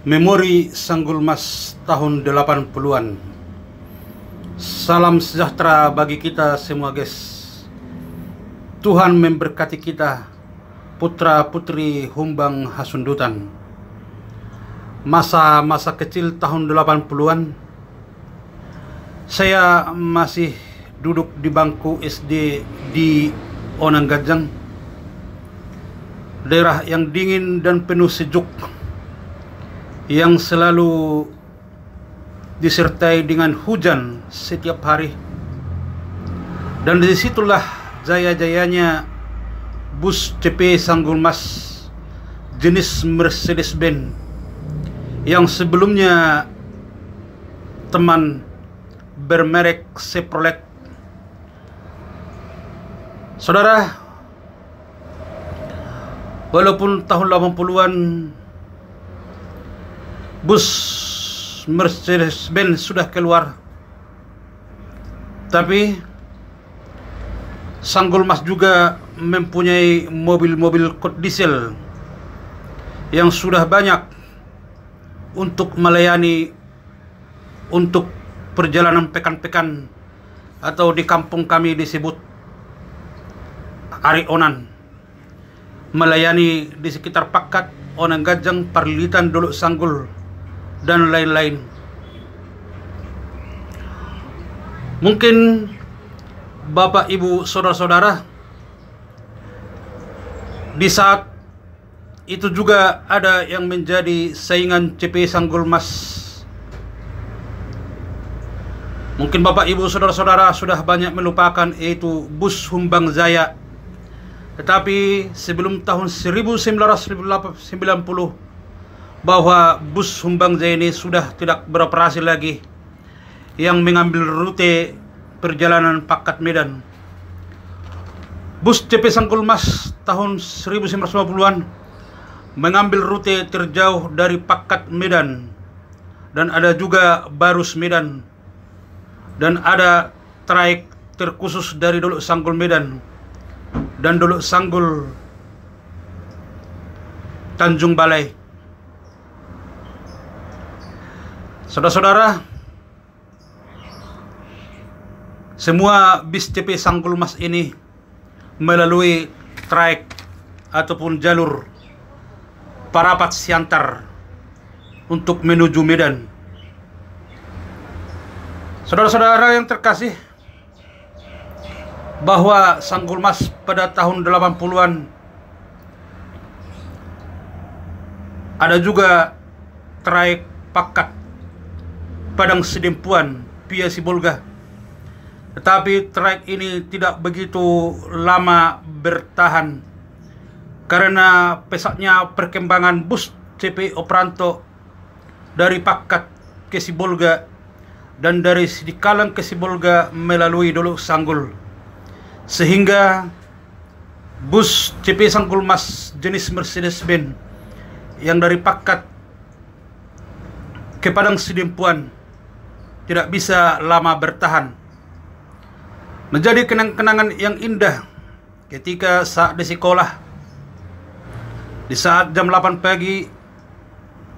Memori Sanggul Mas tahun 80-an. Salam sejahtera bagi kita semua, guys. Tuhan memberkati kita, putra-putri Humbang Hasundutan. Masa-masa kecil tahun 80-an, saya masih duduk di bangku SD di Onanggajang, daerah yang dingin dan penuh sejuk, yang selalu disertai dengan hujan setiap hari. Dan disitulah jaya-jayanya bus CP Sanggul Mas jenis Mercedes-Benz yang sebelumnya teman bermerek Chevrolet. Saudara, walaupun tahun 80-an bus Mercedes-Benz sudah keluar, tapi Sanggul Mas juga mempunyai mobil-mobil kod diesel yang sudah banyak untuk melayani untuk perjalanan pekan-pekan, atau di kampung kami disebut Arionan, melayani di sekitar Pakat, Onanggajang, Parlitan, Dolok Sanggul, dan lain-lain. Mungkin Bapak, Ibu, saudara-saudara, di saat itu juga ada yang menjadi saingan CP Sanggul Mas. Mungkin Bapak, Ibu, saudara-saudara sudah banyak melupakan, yaitu bus Humbang Jaya. Tetapi sebelum tahun 1990, bahwa bus Humbang Jaya ini sudah tidak beroperasi lagi, yang mengambil rute perjalanan Pakat Medan. Bus CP Sanggul Mas tahun 1950-an mengambil rute terjauh dari Pakat Medan, dan ada juga Barus Medan, dan ada trayek terkhusus dari Dolok Sanggul Medan dan Dolok Sanggul Tanjung Balai. Saudara-saudara, semua bis CP Sanggul Mas ini melalui trayek ataupun jalur Parapat Siantar untuk menuju Medan. Saudara-saudara yang terkasih, bahwa Sanggul Mas pada tahun 80-an ada juga trayek Pakat Padang Sedempuan via Sibolga. Tetapi trayek ini tidak begitu lama bertahan karena pesatnya perkembangan bus CP Operanto dari Pakat ke Sibolga dan dari Sidikalang ke Sibolga melalui Dolok Sanggul, sehingga bus CP Sanggul Mas jenis Mercedes-Benz yang dari Pakat ke Padang Sedempuan tidak bisa lama bertahan. Menjadi kenang-kenangan yang indah ketika saat di sekolah, di saat jam 8 pagi,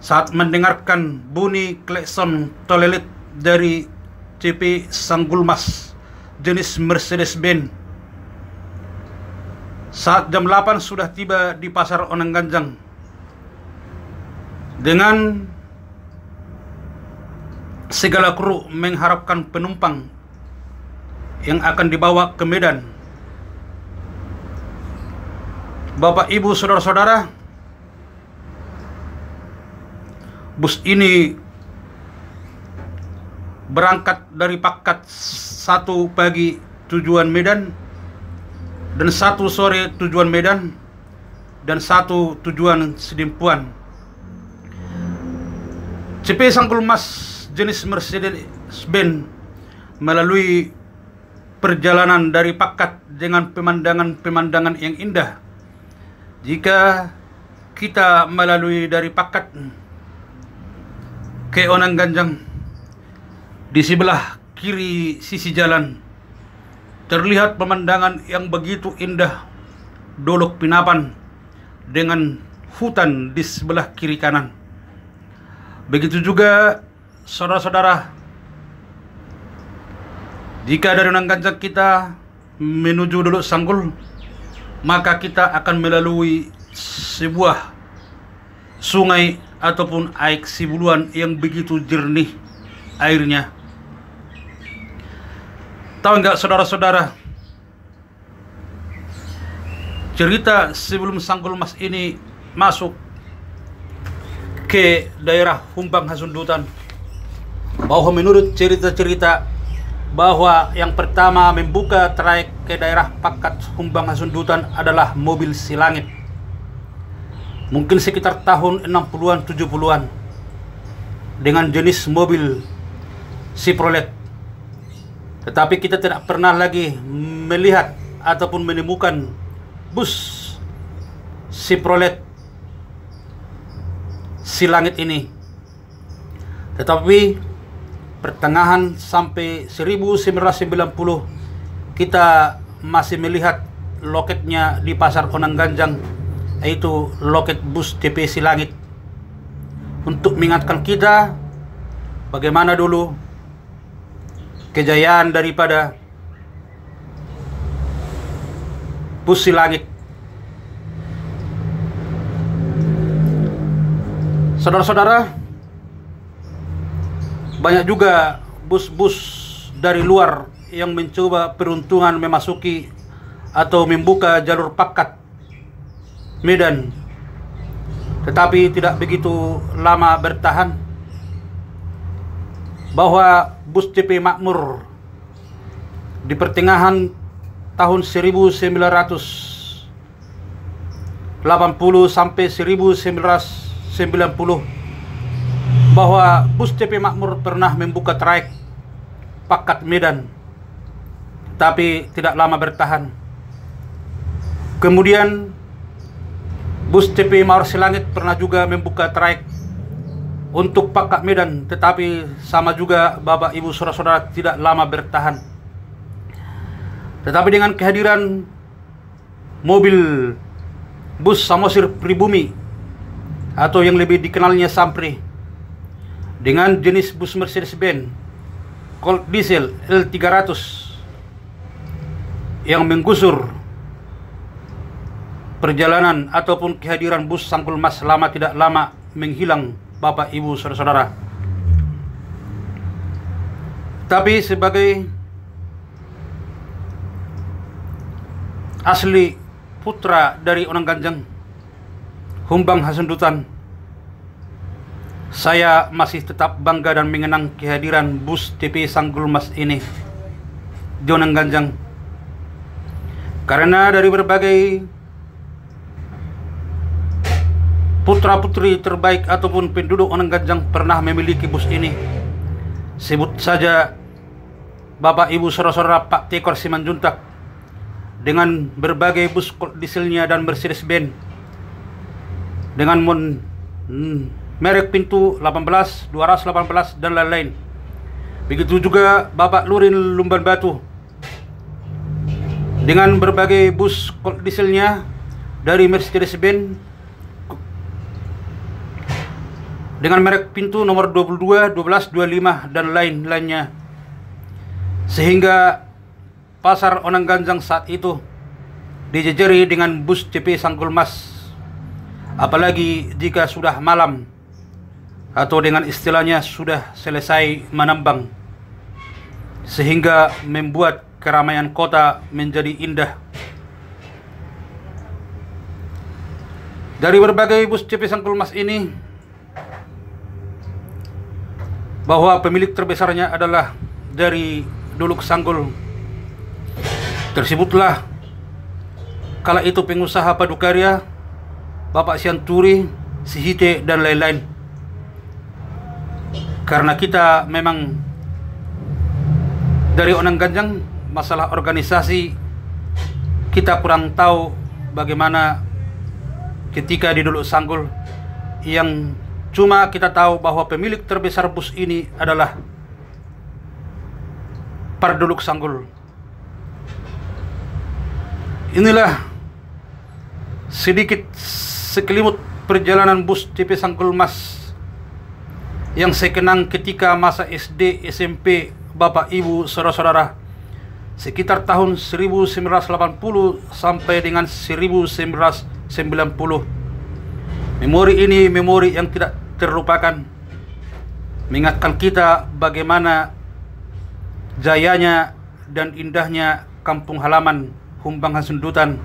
saat mendengarkan bunyi klakson tolelit dari CP Sanggul Mas jenis Mercedes-Benz. Saat jam 8 sudah tiba di Pasar Onanggajang dengan segala kru mengharapkan penumpang yang akan dibawa ke Medan. Bapak, Ibu, saudara-saudara, bus ini berangkat dari Pakat 1 pagi tujuan Medan, dan 1 sore tujuan Medan, dan 1 tujuan Sedempuan. CP Sanggul Mas jenis Mercedes-Benz melalui perjalanan dari Pakat dengan pemandangan-pemandangan yang indah. Jika kita melalui dari Pakat ke Onanggajang, di sebelah kiri sisi jalan terlihat pemandangan yang begitu indah, Dolok Pinapan dengan hutan di sebelah kiri kanan. Begitu juga saudara-saudara, jika dari Nangganjang kita menuju Dolok Sanggul, maka kita akan melalui sebuah sungai ataupun air Sibuluan yang begitu jernih airnya. Tahu enggak saudara-saudara, cerita sebelum Sanggul Mas ini masuk ke daerah Humbang Hasundutan, bahwa menurut cerita-cerita bahwa yang pertama membuka trayek ke daerah Pakat Humbang Hasundutan adalah mobil Silangit, mungkin sekitar tahun 60-an 70-an, dengan jenis mobil Chevrolet. Tetapi kita tidak pernah lagi melihat ataupun menemukan bus Chevrolet Silangit ini. Tetapi pertengahan sampai 1990 kita masih melihat loketnya di Pasar Onangganjang, yaitu loket bus DP Silangit, untuk mengingatkan kita bagaimana dulu kejayaan daripada bus Silangit. Saudara-saudara, banyak juga bus-bus dari luar yang mencoba peruntungan memasuki atau membuka jalur Pakat Medan, tetapi tidak begitu lama bertahan, bahwa bus DP Makmur di pertengahan tahun 1980 sampai 1990, bahwa bus DP Makmur pernah membuka trayek Pakat Medan, tapi tidak lama bertahan. Kemudian bus DP Mawar Silangit pernah juga membuka trayek untuk Pakat Medan, tetapi sama juga Bapak Ibu saudara-saudara tidak lama bertahan. Tetapi dengan kehadiran mobil bus Samosir Pribumi atau yang lebih dikenalnya Sampri, dengan jenis bus Mercedes-Benz Colt Diesel L300 yang menggusur perjalanan ataupun kehadiran bus Sanggul Mas lama tidak lama menghilang Bapak Ibu saudara-saudara. Tapi sebagai asli putra dari Onangganjang Humbang Hasundutan, saya masih tetap bangga dan mengenang kehadiran bus DP Sanggul Mas ini di Onangganjang, karena dari berbagai putra-putri terbaik ataupun penduduk Onangganjang pernah memiliki bus ini. Sebut saja Bapak Ibu saudara-saudara Pak Tekor Simanjuntak dengan berbagai bus dieselnya dan Mercedes-Benz dengan merek pintu 18, 218 dan lain-lain. Begitu juga Bapak Lurin Lumban Batu dengan berbagai bus dieselnya dari Mercedes-Benz dengan merek pintu nomor 22, 12, 25 dan lain-lainnya, sehingga Pasar Onangganjang saat itu dijejeri dengan bus DP Sanggul Mas, apalagi jika sudah malam atau dengan istilahnya sudah selesai menambang, sehingga membuat keramaian kota menjadi indah. Dari berbagai bus DP Sanggul Mas ini, bahwa pemilik terbesarnya adalah dari Dolok Sanggul, tersebutlah kala itu pengusaha padukarya Bapak Sianturi, Sihite dan lain-lain. Karena kita memang dari Onangganjang, masalah organisasi kita kurang tahu bagaimana ketika di Dolok Sanggul, yang cuma kita tahu bahwa pemilik terbesar bus ini adalah Par Dolok Sanggul. Inilah sedikit sekelimut perjalanan bus DP Sanggul Mas yang saya kenang ketika masa SD, SMP, Bapak Ibu, saudara-saudara, sekitar tahun 1980 sampai dengan 1990. Memori ini memori yang tidak terlupakan, mengingatkan kita bagaimana jayanya dan indahnya kampung halaman Humbang Hasundutan,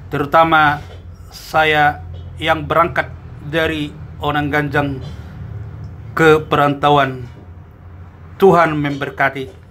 terutama saya yang berangkat dari Onang Ganjang ke perantauan. Tuhan memberkati.